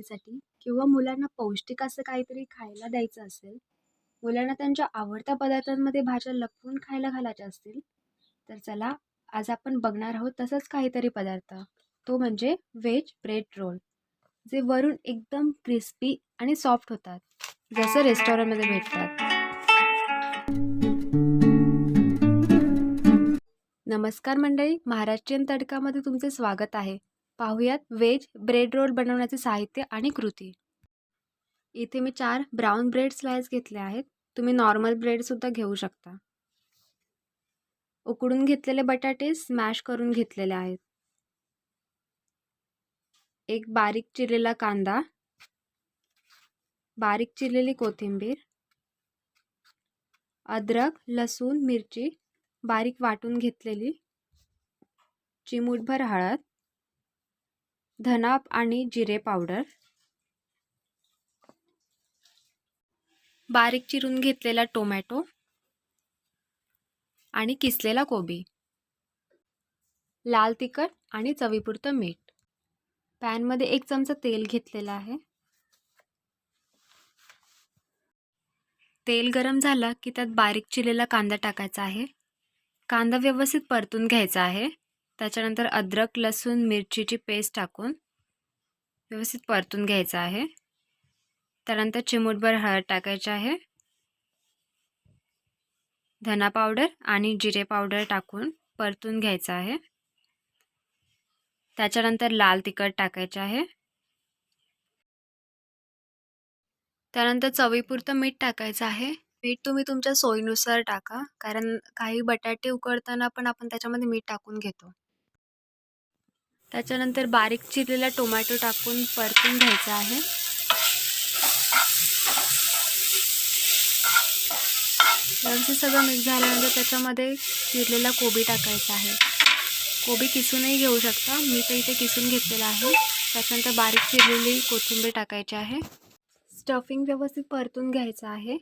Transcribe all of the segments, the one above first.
बनवण्यासाठी किंवा मुलांना पौष्टिक असं काहीतरी खायला द्यायचं असेल, मुलांना त्यांच्या आवडत्या पदार्थांमध्ये भाज्या लपवून खायला घालायच्या असतील, तर चला आज आपण बघणार आहोत तसंच काहीतरी पदार्थ. तो म्हणजे व्हेज ब्रेड रोल, जे वरून एकदम क्रिस्पी आणि सॉफ्ट होतात, जसं रेस्टॉरंटमध्ये भेटतात. नमस्कार मंडळी, महाराष्ट्रीयन तडकामध्ये तुमचे स्वागत आहे. पाहूयात व्हेज ब्रेड रोल बनवण्याचे साहित्य आणि कृती. इथे मी 4 ब्राऊन ब्रेड स्लाइस घेतले आहेत. तुम्ही नॉर्मल ब्रेडसुद्धा घेऊ शकता. उकडून घेतलेले बटाटे स्मॅश करून घेतलेले आहेत. एक बारीक चिरलेला कांदा, बारीक चिरलेली कोथिंबीर, अद्रक, लसूण, मिरची बारीक वाटून घेतलेली, चिमूटभर हळद, धना आणि जिरे पावडर, बारीक चिरून घेतलेला टोमॅटो आणि किसलेला कोबी, लाल तिखट आणि चवीपुरतं मीठ. पॅनमध्ये 1 चमचा तेल घेतलेला आहे. तेल गरम झालं की त्यात बारीक चिरलेला कांदा टाकायचा आहे. कांदा व्यवस्थित परतून घ्यायचा आहे. त्याच्यानंतर अद्रक, लसूण, मिरचीची पेस्ट टाकून व्यवस्थित परतून घ्यायचा आहे. त्यानंतर चिमूटभर हळद टाकायची आहे. धना पावडर आणि जिरे पावडर टाकून परतून घ्यायचं आहे. त्याच्यानंतर लाल तिखट टाकायचे आहे. त्यानंतर चवीपुरतं मीठ टाकायचं आहे. मीठ तुम्ही तुमच्या सोयीनुसार टाका, कारण काही बटाटे उकडताना पण आपण त्याच्यामध्ये मीठ टाकून घेतो. त्याच्यानंतर बारीक चिरलेला टोमॅटो टाकून परतून घ्यायचा आहे. व्यवस्थित सगळं मिक्स झाल्यानंतर त्याच्यामध्ये चिरलेला कोबी टाकायचा आहे. कोबी किसूनही घेऊ शकता, मी तर इथे किसून घेतलेला आहे. त्याच्यानंतर बारीक चिरलेली कोथिंबीर टाकायची आहे. स्टफिंग व्यवस्थित परतून घ्यायचं आहे.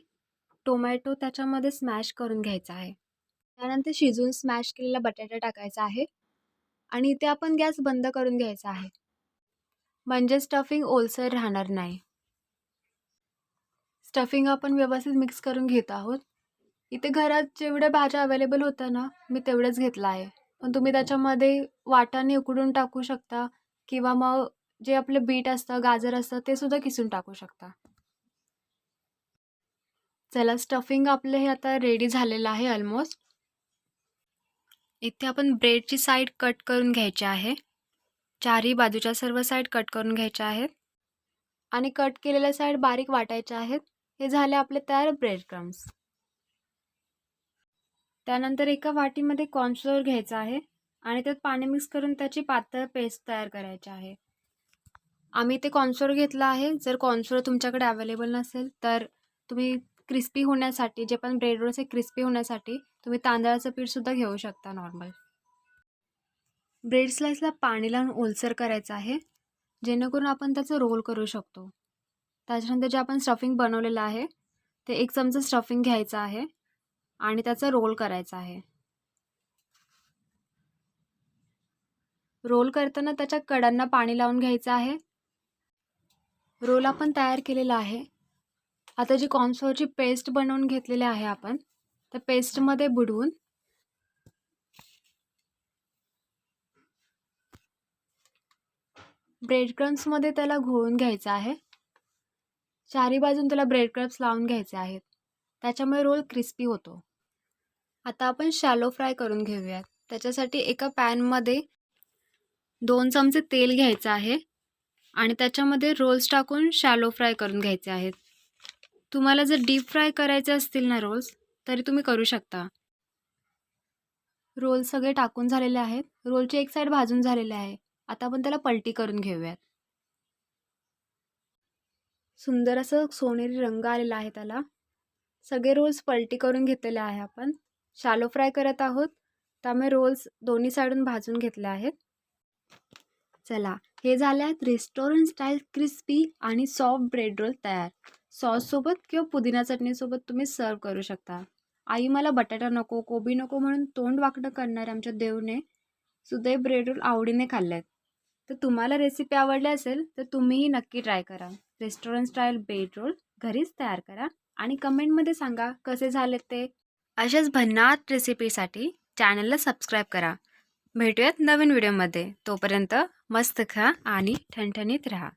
टोमॅटो त्याच्यामध्ये स्मॅश करून घ्यायचा आहे. त्यानंतर शिजून स्मॅश केलेला बटाटा टाकायचा आहे आणि इथे आपण गॅस बंद करून घ्यायचा आहे, म्हणजे स्टफिंग ओलसर राहणार नाही. स्टफिंग आपण व्यवस्थित मिक्स करून घेत आहोत. इथे घरात जेवढ्या भाज्या अवेलेबल होत्या ना, मी तेवढेच घेतलं आहे. पण तुम्ही त्याच्यामध्ये वाटाणे उकडून टाकू शकता किंवा मग जे आपलं बीट असतं, गाजर असतं, ते सुद्धा किसून टाकू शकता. चला, स्टफिंग आपलं हे आता रेडी झालेलं आहे ऑलमोस्ट. इथे आपण ब्रेडची साईड कट करून घ्यायची आहे. चारही बाजूच्या सर्व साईड कट करून घ्यायच्या आहेत आणि कट केलेल्या साईड बारीक वाटायच्या आहेत. हे झाले आपले तयार ब्रेड क्रम्स. त्यानंतर एका वाटीमध्ये कॉर्नफ्लोअर घ्यायचा आहे आणि त्यात पाणी मिक्स करून त्याची पातळ पेस्ट तयार करायची आहे. आम्ही ते कॉर्नफ्लोअर घेतला आहे. जर कॉर्नफ्लोअर तुमच्याकडे अवेलेबल नसेल तर तुम्ही क्रिस्पी होण्यासाठी, जे पण ब्रेड रोल्स आहे क्रिस्पी होण्यासाठी, तुम्ही तांदळाचं पीठसुद्धा घेऊ शकता नॉर्मल. ब्रेड स्लाइसला पाणी लावून ओलसर करायचं आहे, जेणेकरून आपण त्याचं रोल करू शकतो. त्याच्यानंतर जे आपण स्टफिंग बनवलेलं आहे ते 1 चमचा स्टफिंग घ्यायचं आहे आणि त्याचा रोल करायचा आहे. रोल करताना त्याच्या कडांना पाणी लावून घ्यायचं आहे. रोल आपण तयार केलेला आहे. आता जी कॉर्नफ्लोअरची पेस्ट बनवून घेतलेली आहे आपण, त्या पेस्टमध्ये बुडवून ब्रेड क्रम्समध्ये त्याला घोळून घ्यायचं आहे. चारी बाजून त्याला ब्रेड क्रम्स लावून घ्यायचे आहेत. त्याच्यामुळे रोल क्रिस्पी होतो. आता आपण शॅलो फ्राय करून घेऊयात. त्याच्यासाठी एका पॅनमध्ये 2 चमचे तेल घ्यायचं आहे आणि त्याच्यामध्ये रोल्स टाकून शॅलो फ्राय करून घ्यायचे आहेत. तुम्हाला जर डीप फ्राय करायचे असतील ना रोल्स, तरी तुम्ही करू शकता. रोल सगळे टाकून झालेले आहेत. रोलची एक साईड भाजून झालेली आहे. आता आपण त्याला पलटी करून घेऊयात. सुंदर असं सोनेरी रंग आलेला आहे त्याला. सगळे रोल्स पलटी करून घेतलेले आहे आपण. शॅलो फ्राय करत आहोत, त्यामुळे रोल्स दोन्ही साईडून भाजून घेतले आहेत. चला, हे झाले आहेत रेस्टॉरंट स्टाईल क्रिस्पी आणि सॉफ्ट ब्रेड रोल तयार. सॉससोबत किंवा पुदिना चटणीसोबत तुम्ही सर्व करू शकता. आई मला बटाटा नको, कोबी नको म्हणून तोंड वाकडं करणाऱ्या आमच्या देवने सुद्धा ब्रेड रोल आवडीने खाल्लेत. तर तुम्हाला रेसिपी आवडली असेल तर तुम्हीही नक्की ट्राय करा. रेस्टॉरंट स्टाईल ब्रेड रोल घरीच तयार करा आणि कमेंटमध्ये सांगा कसे झाले ते. अशाच भन्नाट रेसिपीसाठी चॅनलला सबस्क्राईब करा. भेटूयात नवीन व्हिडिओमध्ये. तोपर्यंत मस्त खा आणि ठणठणीत राहा.